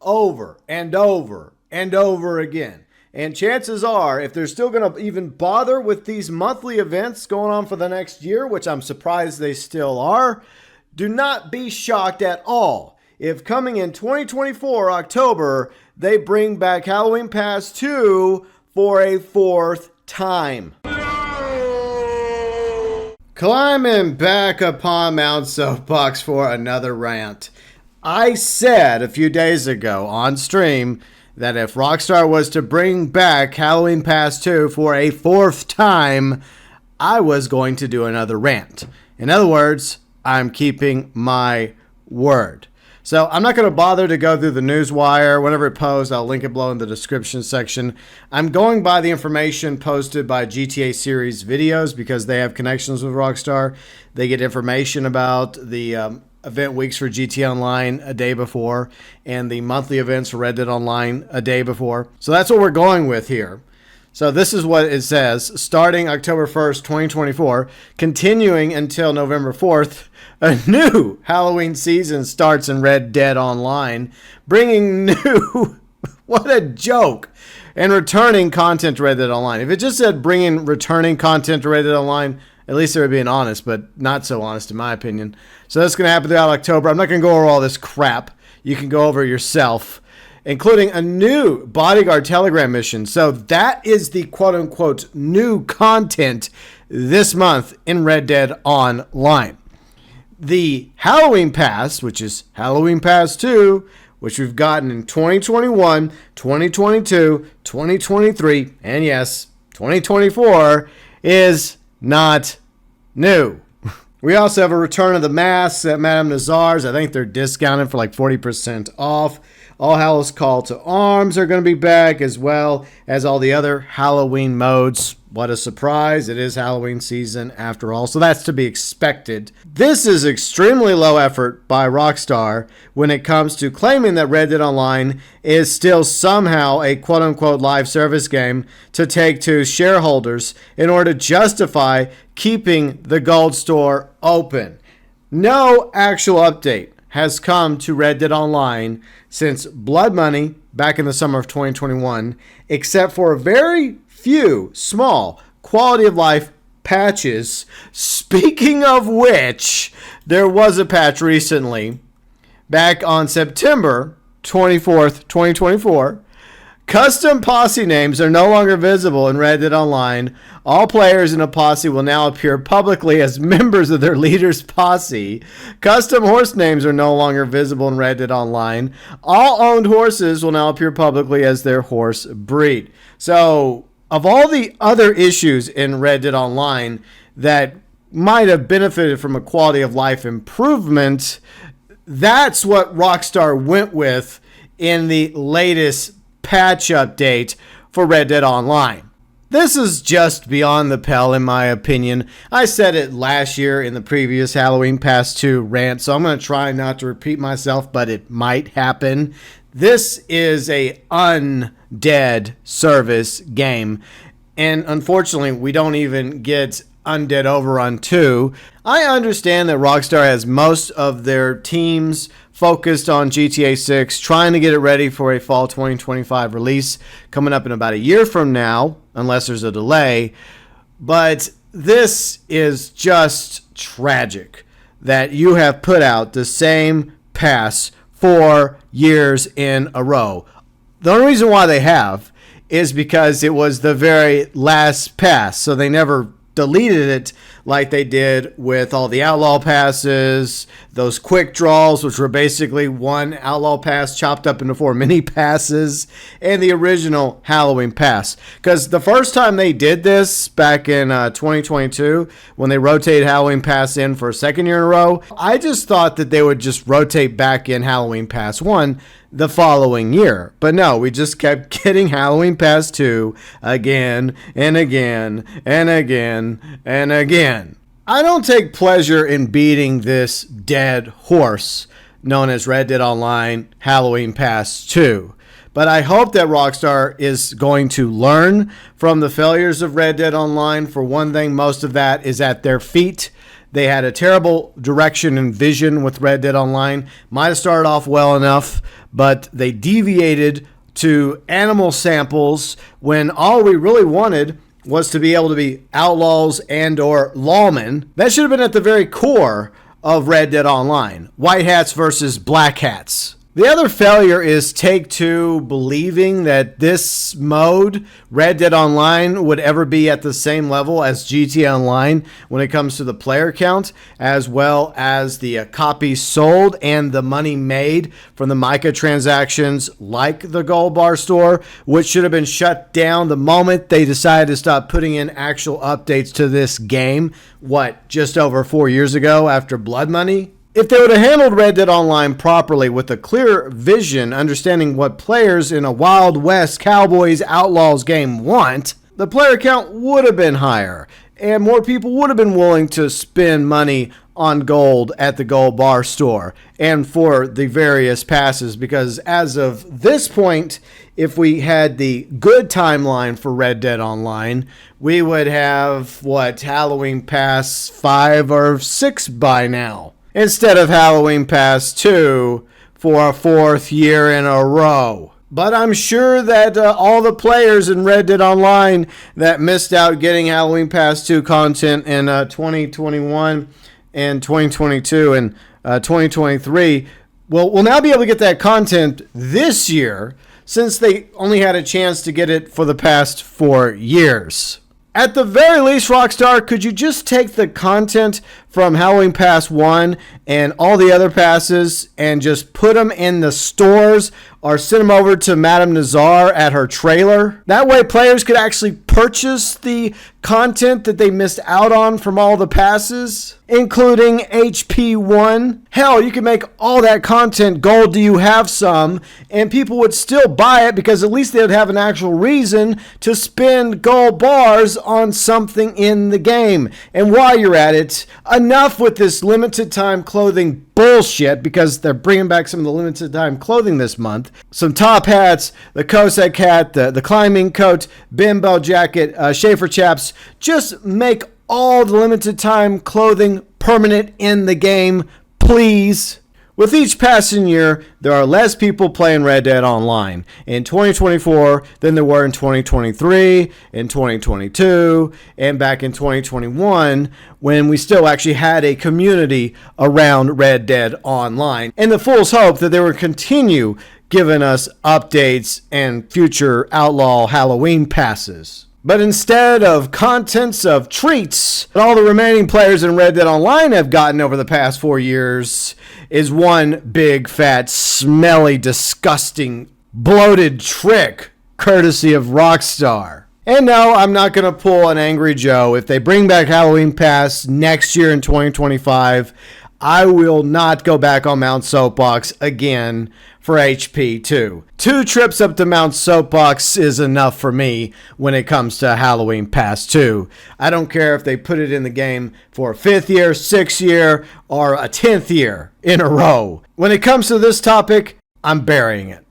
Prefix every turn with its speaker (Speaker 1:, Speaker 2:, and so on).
Speaker 1: over and over and over again. And chances are, if they're still going to even bother with these monthly events going on for the next year, which I'm surprised they still are, do not be shocked at all if coming in 2024 October, they bring back Halloween Pass 2 for a fourth time. Climbing back upon Mount Soapbox for another rant. I said a few days ago on stream that if Rockstar was to bring back Halloween Pass 2 for a fourth time, I was going to do another rant. In other words, I'm keeping my word. So I'm not going to bother to go through the news wire. Whenever it posts, I'll link it below in the description section. I'm going by the information posted by GTA Series videos because they have connections with Rockstar. They get information about the event weeks for GTA Online a day before and the monthly events for Red Dead Online a day before. So that's what we're going with here. So this is what it says. Starting October 1st, 2024, continuing until November 4th, a new Halloween season starts in Red Dead Online, bringing new, what a joke, and returning content to Red Dead Online. If it just said bringing returning content to Red Dead Online, at least they were being honest, but not so honest in my opinion. So that's going to happen throughout October. I'm not going to go over all this crap. You can go over it yourself, including a new bodyguard telegram mission. So that is the quote-unquote new content this month in Red Dead Online. The Halloween Pass, which is Halloween Pass 2, which we've gotten in 2021, 2022, 2023, and yes, 2024, is not new. We also have a return of the masks at Madame Nazar's. I think they're discounted for like 40% off. All Hallows Call to Arms are going to be back, as well as all the other Halloween modes. What a surprise. It is Halloween season after all, so that's to be expected. This is extremely low effort by Rockstar when it comes to claiming that Red Dead Online is still somehow a quote-unquote live service game to Take-Two shareholders in order to justify keeping the gold store open. No actual update has come to Red Dead Online since Blood Money back in the summer of 2021, except for a very few small quality of life patches. Speaking of which, there was a patch recently back on September 24th, 2024. Custom posse names are no longer visible in Red Dead Online. All players in a posse will now appear publicly as members of their leader's posse. Custom horse names are no longer visible in Red Dead Online. All owned horses will now appear publicly as their horse breed. So, of all the other issues in Red Dead Online that might have benefited from a quality of life improvement, that's what Rockstar went with in the latest patch update for Red Dead Online. This is just beyond the pale in my opinion. I said it last year in the previous Halloween Pass 2 rant, so I'm going to try not to repeat myself, but it might happen. This is a undead service game, and unfortunately we don't even get Undead Overrun 2. I understand that Rockstar has most of their teams focused on GTA 6, trying to get it ready for a fall 2025 release coming up in about a year from now, unless there's a delay. But this is just tragic that you have put out the same pass 4 years in a row. The only reason why they have is because it was the very last pass, so they never deleted it like they did with all the outlaw passes, those quick draws, which were basically one outlaw pass chopped up into 4 mini passes, and the original Halloween pass. Because the first time they did this back in 2022, when they rotated Halloween pass in for a second year in a row, I just thought that they would just rotate back in Halloween pass 1 the following year. But no, we just kept getting Halloween Pass 2 again and again and again and again. I don't take pleasure in beating this dead horse known as Red Dead Online Halloween Pass 2. But I hope that Rockstar is going to learn from the failures of Red Dead Online. For one thing, most of that is at their feet. They had a terrible direction and vision with Red Dead Online. Might have started off well enough, but they deviated to animal samples when all we really wanted was to be able to be outlaws and or lawmen. That should have been at the very core of Red Dead Online. White hats versus black hats. The other failure is Take-Two believing that this mode, Red Dead Online, would ever be at the same level as GTA Online when it comes to the player count, as well as the copies sold and the money made from the microtransactions like the Gold Bar store, which should have been shut down the moment they decided to stop putting in actual updates to this game, just over 4 years ago after Blood Money? If they would have handled Red Dead Online properly with a clear vision, understanding what players in a Wild West Cowboys Outlaws game want, the player count would have been higher, and more people would have been willing to spend money on gold at the Gold Bar store and for the various passes, because as of this point, if we had the good timeline for Red Dead Online, we would have, Halloween Pass 5 or 6 by now, instead of Halloween Pass 2 for a 4th year in a row. But I'm sure that all the players in Red Dead Online that missed out getting Halloween Pass 2 content in 2021 and 2022 and 2023 will now be able to get that content this year, since they only had a chance to get it for the past 4 years. At the very least, Rockstar, could you just take the content from Halloween Pass 1 and all the other passes and just put them in the stores or send them over to Madame Nazar at her trailer? That way players could actually purchase the content that they missed out on from all the passes, including HP1. Hell, you could make all that content gold. Do you have some? And people would still buy it because at least they would have an actual reason to spend gold bars on something in the game. And while you're at it, enough with this limited time clothing bullshit, because they're bringing back some of the limited time clothing this month. Some top hats, the Cossack hat, the climbing coat, bimbo jacket, Schaefer chaps. Just make all the limited time clothing permanent in the game, please. With each passing year, there are less people playing Red Dead Online in 2024 than there were in 2023, in 2022, and back in 2021, when we still actually had a community around Red Dead Online. And the fools hope that they will continue giving us updates and future Outlaw Halloween passes. But instead of contents of treats that all the remaining players in Red Dead Online have gotten over the past 4 years is one big, fat, smelly, disgusting, bloated trick courtesy of Rockstar. And no, I'm not going to pull an Angry Joe. If they bring back Halloween Pass next year in 2025, I will not go back on Mount Soapbox again for HP2. 2 trips up to Mount Soapbox is enough for me when it comes to Halloween Pass 2. I don't care if they put it in the game for a 5th year, 6th year, or a 10th year in a row. When it comes to this topic, I'm burying it.